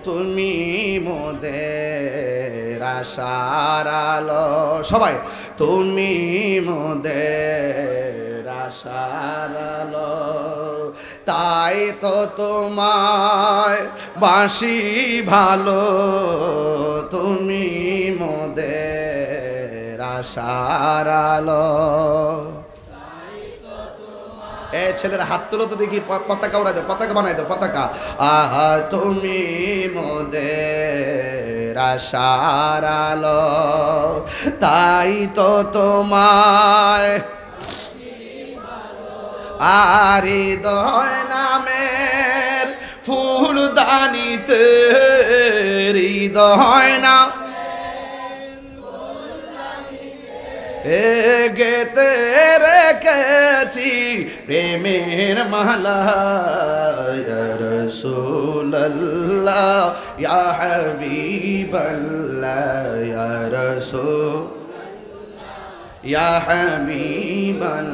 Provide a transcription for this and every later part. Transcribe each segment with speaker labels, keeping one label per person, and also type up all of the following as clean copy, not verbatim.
Speaker 1: তুমি মোদের আশার আলো, সবাই তুমি মোদের আশার আলো, তাই তো তোমায় বাসি ভালো, তুমি মোদের আশার আলো। এ ছেলেরা হাত তুলো তো দেখি, পতাকা উড়াই দাও, পতাকা বানাই দাও, পতাকা। আহা তুমি মোদের আশার আলো, তাই তো তোমায় আর হৃদয় নামের ফুলদানিতে, হৃদয় না গেতে রেখেছি প্রেমের মালা, ইয়া রাসূলুল্লাহ ইয়া হাবিবাল্লাহ, ইয়া রাসূল ইয়া হাবিবাল্লাহ,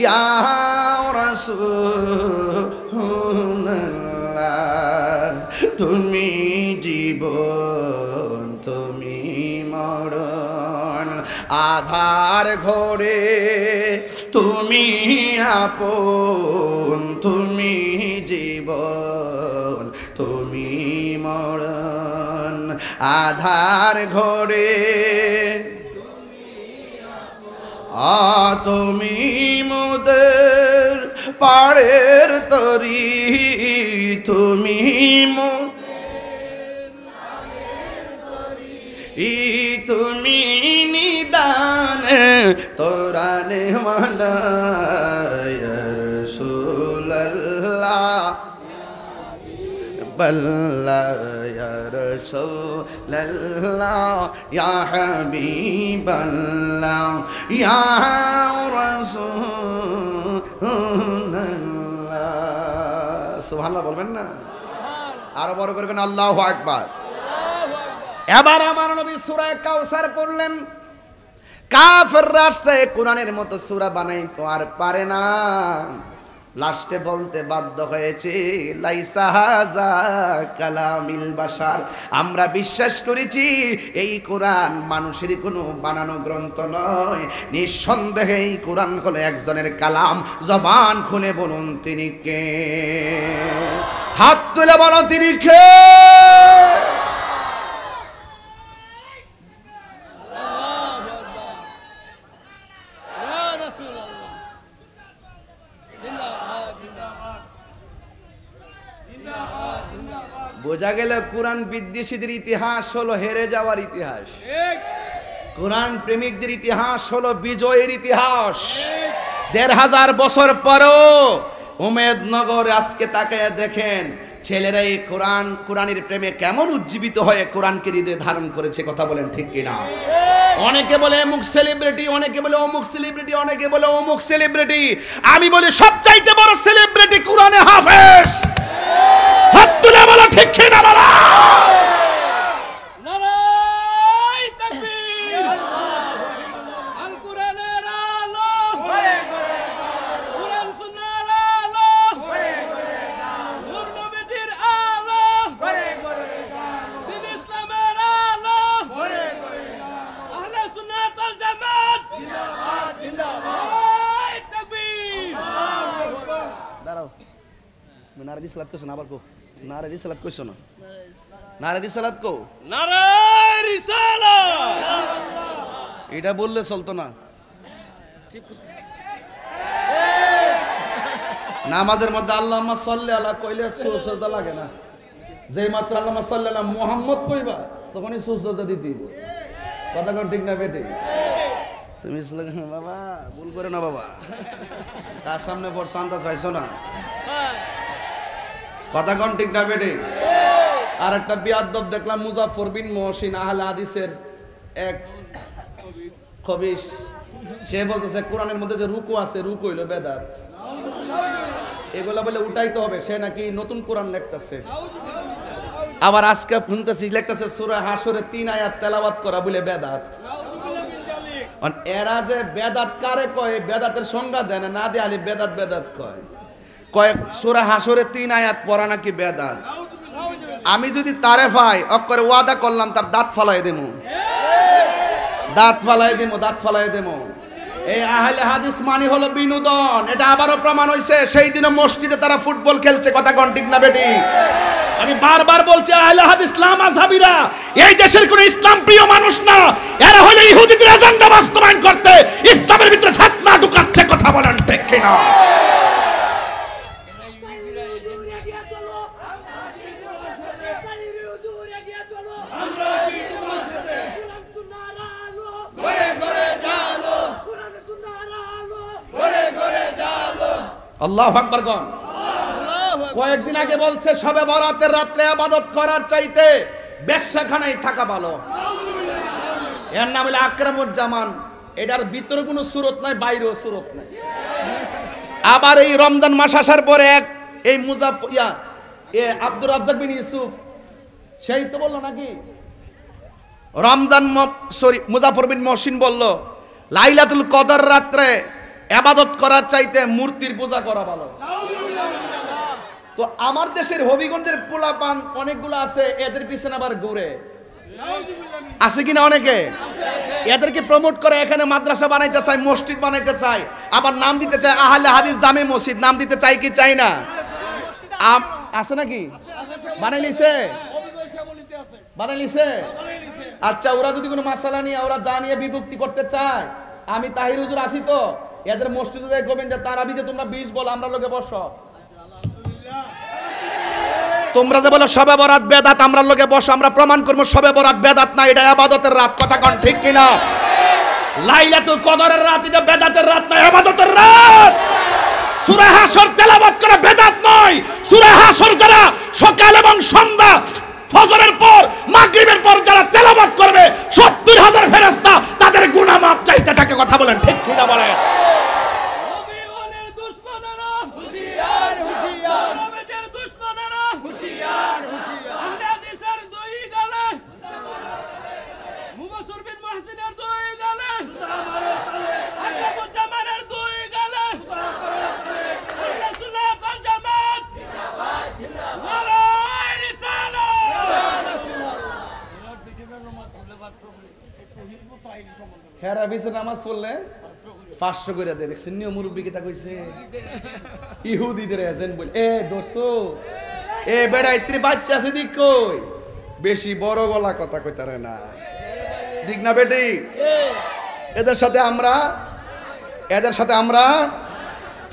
Speaker 1: ইয়া রাসূলুল্লাহ, তুমি জীবন তুমি মরণ, আধার ঘরে তুমি আপন, তুমি জীবন তুমি মরণ, আধার ঘরে তুমি মোদের পাড়ের তরি, তুমি তুমি নিদান তোরানে ওয়ালা, ইয়া রাসূলুল্লাহ বাল্লাহ, ইয়া রাসূলুল্লাহ ইয়া হাবিবাল্লাহ, ইয়া রাসূলুল্লাহ। সুবহানাল্লাহ বলবেন না? আরো বড় করে আল্লাহু আকবার। এবার আমার নবী সূরা কাউসার পড়লেন। কাফেররা সে কোরআনের মতো সূরা বানাইতে আর পারে না, লাস্টে বলতে বাধ্য হয়েছে লাইসা হাযা কালামিল বাশার, আমরা বিশ্বাস করেছি এই কোরআন মানুষের কোনো বানানো গ্রন্থ নয়, নিঃসন্দেহে এই কোরআন হলো একজনের কালাম। জবান খুলে বলুন তিনি কে? হাত তুলে বলো তিনি কে? বোঝা গেল কোরআন বিদ্বেষীদের ইতিহাস হলো হেরে যাওয়ার ইতিহাস, কোরআন প্রেমিকদের ইতিহাস হলো বিজয়ের ইতিহাস। ১৫০০ বছর পরও উমেদনগর আজকে তাকায় দেখেন ছেলেরা এই কোরআনের প্রেমে কেমন উজ্জীবিত হয়ে কোরআনকে হৃদয়ে ধারণ করেছে। কথা বলেন ঠিক কিনা? অনেকে বলে অমুক সেলিব্রিটি, অনেকে বলে অমুক সেলিব্রিটি, অনেকে বলে অমুক সেলিব্রিটি। আমি বলি সবচাইতে বড় সেলিব্রিটি কোরআনে হাফেজ। হাত তুলে বলো ঠিক কিনা বলো।
Speaker 2: নারায়ে তাকবীর। আল কোরআনের আলো, কোরআন সুন্নাহর আলো, নূর নবীজির আলো, দ্বীন ইসলামের আলো, আহলে সুন্নাত ওয়াল জামাত জিন্দাবাদ জিন্দাবাদ। নারায়ে তাকবীর।
Speaker 1: দাঁড়াও, নারে রিসালাত কইছো না? আবার কো নারে রিসালাত কইছো না? নারে রিসালাত কো।
Speaker 2: নারায়ে রিসালাত।
Speaker 1: এটা বললে চলতো না। নামাজের মধ্যে আল্লাহুম্মা সাল্লি আলা কইলে সুজদা লাগে না, যেই মাত্র আল্লাহুম্মা সাল্লি আলা মুহাম্মদ কইবা তখনই সুজদা দিতে হবে। কথা কোন ঠিক না বেটে? তুমি বাবা ভুল করে না বাবা, তার সামনে পড়ছো আন্দাজ পাইছো না। কথা কোন ঠিক না বেটে? আর একটা বিয়াদব দেখলাম মুজাফফর বিন মুহসিন আহলে হাদিসের এক খবিশ, সে বলতেছে কোরআনের মধ্যে যে রুকু আছে রুকু হইল বেদাত, এগুলা বলে উঠাইতে হবে। সে নাকি নতুন কোরআন লিখতেছে। আবার আজকে শুনতেছি লিখতেছে সূরা হাশরের ৩ আয়াত তেলাওয়াত করা বলে বেদাত। এরা যে বেদাত কারে কয়, বেদাতের সংজ্ঞা দেয় না দিয়ে আলি বেদাত বেদাত কয়। কয়েক সূরা হাশরের ৩ আয়াত পড়া নাকি বেদাত। আমি যদি তারে ভাই অক্ষরে ওয়াদা করলাম তার দাঁত ফালাই দেবো, দাঁত ফালাই দেবো, দাঁত ফালাই দেবো। এই আহলে হাদিস মানে হলো বিনোদন, এটা আবারও প্রমাণ হইছে। সেই দিনও মসজিদে তারা ফুটবল খেলছে, কথা কোন ঠিক না বেটি? আমি বারবার বলছি আহলে হাদিস ইসলাম আযহাবীরা এই দেশের কোনো ইসলাম প্রিয় মানুষ না, এরা হলো ইহুদিদের এজেন্ডা বাস্তবায়ন করতে ইসলামের ভিতরে ফিতনা ঢুকাচ্ছে, কথা বলেন ঠিক কিনা? আল্লাহু আকবার কোন। কয়েকদিন আগে বলছে শবে বরাতের রাত্রে ইবাদত করার চাইতে বেশ্যাখানায় থাকা ভালো। এর নাম হলো আকরামুজ্জামান। এটার ভিতরে কোনো সুরত নাই, বাইরেও সুরত নাই। আবার এই রমজান মাস আসার পরে এক এই আব্দুর রাজ্জাক বিন ইউসুফ সেই তো বললো নাকি মুজাফর বিন মহসিন বলল লাইলাতুল কদর রাত্রে ইবাদত করার চাইতে মূর্তির পূজা করা ভালো। তো আমার দেশের হবিগঞ্জের পোলাপান অনেকগুলো আছে, এদের পিছনে আবার ঘুরে আছে কিনা অনেকে, এদেরকে প্রমোট করে এখানে মাদ্রাসা বানাইতে চায়, মসজিদ বানাইতে চায়, আবার নাম দিতে চায় আহলে হাদিস জামে মসজিদ। নাম দিতে চাই কি চাই না? আছে নাকি? বানাই লিছে, বানাই লিছে। আচ্ছা, ওরা যদি কোনো মাসালা নিয়ে ওরা যা নিয়ে বিভক্তি করতে চায়, আমি তাহির হুজুর আসি তো এদের মসজিদে যাই কবেন যে তারাবি যে তোমরা 20 বলো, আমরা লোকে বসো। তোমরা যে বলো শবে বরাত বেদাত, আমরা লোকে বসো, আমরা প্রমাণ করবো শবে বরাত বেদাত না, এটা ইবাদতের রাত, কথা কোন ঠিক কিনা? লাইলাতুল কদরের রাত এটা বেদাতের রাত না, ইবাদতের রাত। সূরা হাসর তেলাওয়াত করা বেদাত নয়। সূরা হাসর যারা সকাল এবং সন্ধ্যা ফজরের পর মাগরিবের পর যারা তেলাওয়াত করবে 70,000 ফেরেশতা তাদের গুনাহ মাফ চাইতে থাকে, কথা বলেন ঠিক কিনা বলেন? হেরা বিছে নামাজ পড়লে 500 করে দেয়। দেখছেন নিয়ম মুরব্বী কি তা কইছে? ইহুদিদের এজেন্ট বল এ দোসো এ বেড়াইত্রি বাচ্চা আছে দিক কই, বেশি বড় গলা কথা কইতারে না, ঠিক না বেটি? এদের সাথে আমরা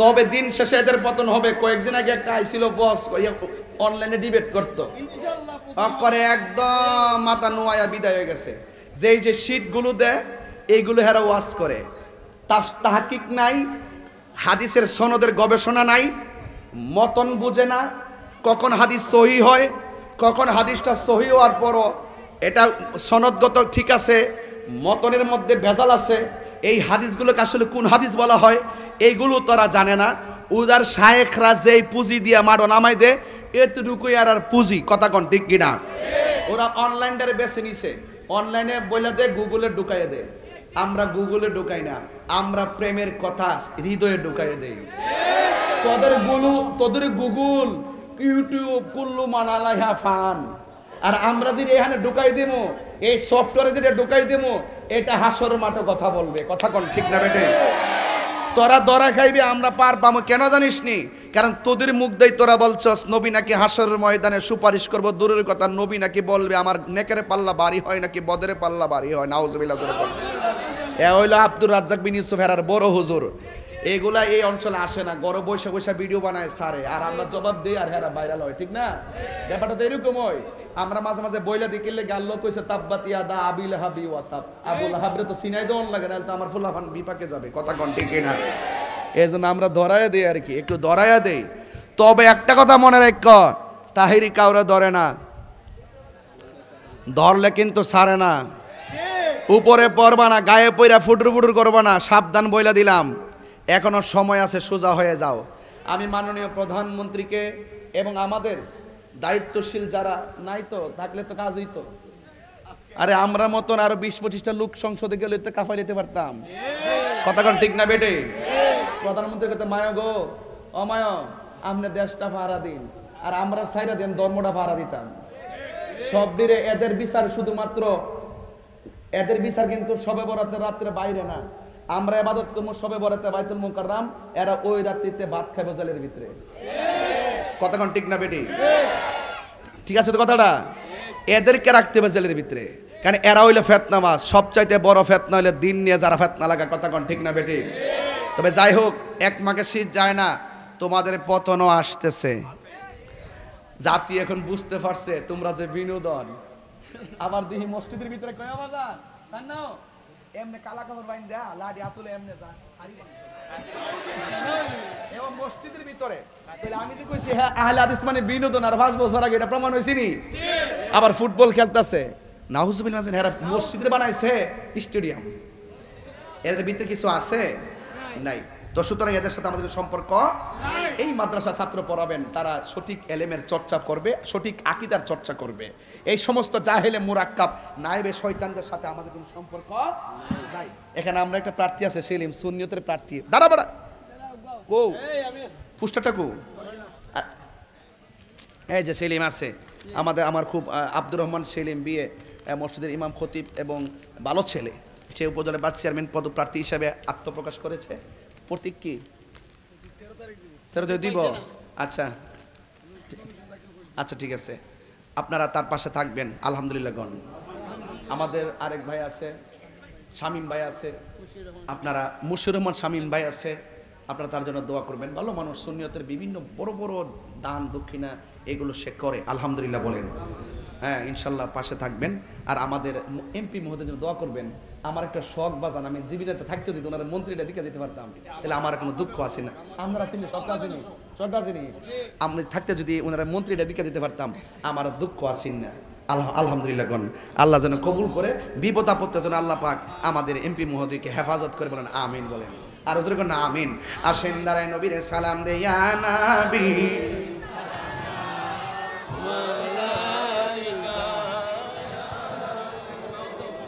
Speaker 1: তবে দিন শেষে এদের পতন হবে। কয়েকদিন আগে একটা আইছিল বস, অনলাইনে ডিবেট করতো, করে একদম মাথা নোয়া বিদায় হয়ে গেছে। যেই যে শীটগুলো দেয় এইগুলো হেরা ওয়াজ করে, তাহকিক নাই, হাদিসের সনদের গবেষণা নাই, মতন বুঝে না, কখন হাদিস সহি হয়, কখন হাদিসটা সহি হওয়ার পরও এটা সনদগত ঠিক আছে, মতনের মধ্যে ভেজাল আছে, এই হাদিসগুলোকে আসলে কোন হাদিস বলা হয় এইগুলো তারা জানে না। উদার শায়েখরা যেই পুঁজি দিয়ে মাড়ো নামাই দে এতটুকুই আর পুঁজি, কথা কোন ঠিক কিনা? ওরা অনলাইনটারে বেছে নিছে, অনলাইনে বলে দে, গুগলে ঢুকাই দে। আমরা গুগলে ঢুকাই না, আমরা প্রেমের কথা হৃদয়ে ঢুকাই দেই। তোদের গুগল ইউটিউব কুল্লু মানালাইহা ফান, আর আমরা যদি এখানে ঢুকাই দেবো, এই সফটওয়্যারে যেটা ঢুকাই দেবো এটা হাসর মাঠে কথা বলবে, কথা কোন ঠিক না বেটে? তোরা দরা খাইবে, আমরা পার পাবো কেন জানিস নি? কারণ তোদের মুখ দেই তোরা বলছস নবী নাকি হাসরের ময়দানে সুপারিশ করব, দূরের কথা নবী নাকি বলবে আমার নেকের পাল্লা ভারী হয় নাকি বদরের পাল্লা ভারী হয়। নাউজুবিল্লাহ। এ হইল আব্দুর রাজ্জাক বিন ইউসুফ হেরার বড় হুজুর। এগুলা এই অঞ্চলে আসে না, গড় বৈশা বৈশা ভিডিও বানায় সারে, আর আমরা জবাব দিই আর হেরা ভাইরাল হয়, ঠিক না? ব্যাপারটা তো এরকম হয়। আমরা মাঝে মাঝে বইলা দিকিলে গাল্লো কইছে তাব্বাতি আদা আবিল হাবি ওয়া তাব, আবুল হাবরে তো সিনাই দন লাগে না, তো আমার ফুলাফান বিপাকে যাবে, কথা কোন ঠিক কিনা? এজন্য আমরা ধরায়া দেই আর কি, একটু ধরায়া দেই। তবে একটা কথা মনে রাখ, তাহিরি কাউরে ধরে না, ধরলে কিন্তু ছাড়ে না, উপরে পড়বা না, গায়ে পইরা ফুটুর ফুটুর করবা না, সাবধান বইলা দিলাম। এখনো সময় আছে, সোজা হয়ে যাও। আমি মাননীয় প্রধানমন্ত্রীকে এবং আমাদের দায়িত্বশীল যারা নাই তো থাকলে তো কাজ হইতো, আরে আমরা মতন আরো 20-25টা লোক সংসদে গেলে তো কাফাই দিতে পারতাম, কথা কোন ঠিক না বেটে? প্রধানমন্ত্রী কত মায় গো অমায়, আপনি দেশটা ভাড়া দিন আর আমরা সাইরা দেন ধর্মটা ভাড়া দিতাম, সব দিরে এদের বিচার শুধুমাত্র এদের বিচার কিন্তু শবে বরাতের রাত্রে বাইরে না। আমরা ইবাদত করব শবে বরাতে বাইতুল মুকাররম, এরা ওই রাত্রিতে ভাত খাবে জেলের ভিতরে। কতক্ষণ ঠিক না বেটি? ঠিক আছে তো কথাটা? এদেরকে রাখতে হবে জেলের ভিতরে, কারণ এরা হইলো ফেতনাবাজ। সবচাইতে বড় ফেতনা হইলো দিন নিয়ে যারা ফেতনা লাগা। কতক্ষণ ঠিক না বেটি? তবে যাই হোক, এক মাঘে শীত যায় না, তোমাদের পতনও আসতেছে। জাতি এখন বুঝতে পারছে তোমরা যে বিনোদন। আবার দেখি মসজিদের ভিতরে কয় বাজার জান না এমনে কালা কাপড় বাইন দেয়া লাডি আতুলে এমনে যা এবং মসজিদের ভিতরে। তাহলে আমি যে কইছি হ্যাঁ আহলে হাদিস মানে বিনোদন, আর 5 বছর আগে এটা প্রমাণ হইছে নি? আবার ফুটবল খেলতেছে, নাউজুবিল্লাহ, এরা মসজিদে বানাইছে স্টেডিয়াম। এর ভিতরে কিছু আছে নাই। তো সুতরাং এদের সাথে আমাদের সম্পর্ক এই মাদ্রাসা ছাত্র পড়াবেন, তারা সঠিক এলেমের চর্চা করবে, সঠিক আকীদার চর্চা করবে। এই সমস্ত জাহেলে মুরাক্কাব নায়েবে শয়তানদের সাথে আমাদের কোনো সম্পর্ক নাই। এখানে আমরা একটা প্রার্থী আছে সেলিম, সুন্নিয়তের প্রার্থী। দাঁড়া বাড়া কো পুষ্টাটা কো, এই যে সেলিম আছে আমাদের, আমার খুব আব্দুর রহমান সেলিম বিয়ে মসজিদের ইমাম খতিব এবং ভালো ছেলে। সে উপজেলা ভাইস চেয়ারম্যান পদপ্রার্থী হিসাবে আত্মপ্রকাশ করেছে। প্রতীক কি 13 তারিখ দিব? আচ্ছা আচ্ছা ঠিক আছে, আপনারা তার পাশে থাকবেন। আলহামদুলিল্লাহ গণ। আমাদের আরেক ভাই আছে শামীম ভাই আছে, আপনারা মুশির রহমান শামীম ভাই আছে, আপনারা তার জন্য দোয়া করবেন। ভালো মানুষ, সুন্নিয়তের বিভিন্ন বড় বড় দান দক্ষিণা এগুলো সে করে। আলহামদুলিল্লাহ বলেন। হ্যাঁ ইনশাল্লাহ পাশে থাকবেন। আর আমাদের এমপি মহোদয়ের জন্য দোয়া করবেন। আমার একটা শখ বাজান, আমি জীবিকাতে থাকতে যদি ওনারা মন্ত্রীটা দিকে যেতে পারতাম তাহলে আমার কোনো দুঃখ আছে না। আমরা চিনি সবটা চিনি, সবটা চিনি। আমি থাকতে যদি ওনারা মন্ত্রীটা দিকে যেতে পারতাম আমার দুঃখ আসেন না। আলহামদুলিল্লাহ গণ। আল্লাহ যেন কবুল করে, বিপদ আপত্তির জন্য আল্লাহ পাক আমাদের এমপি মহোদয়কে হেফাজত করে। বলেন আমিন বলেন। আর জোরে না আমিন। আসেন দাঁড়ায় নবীরে সালাম দে ইয়া নবী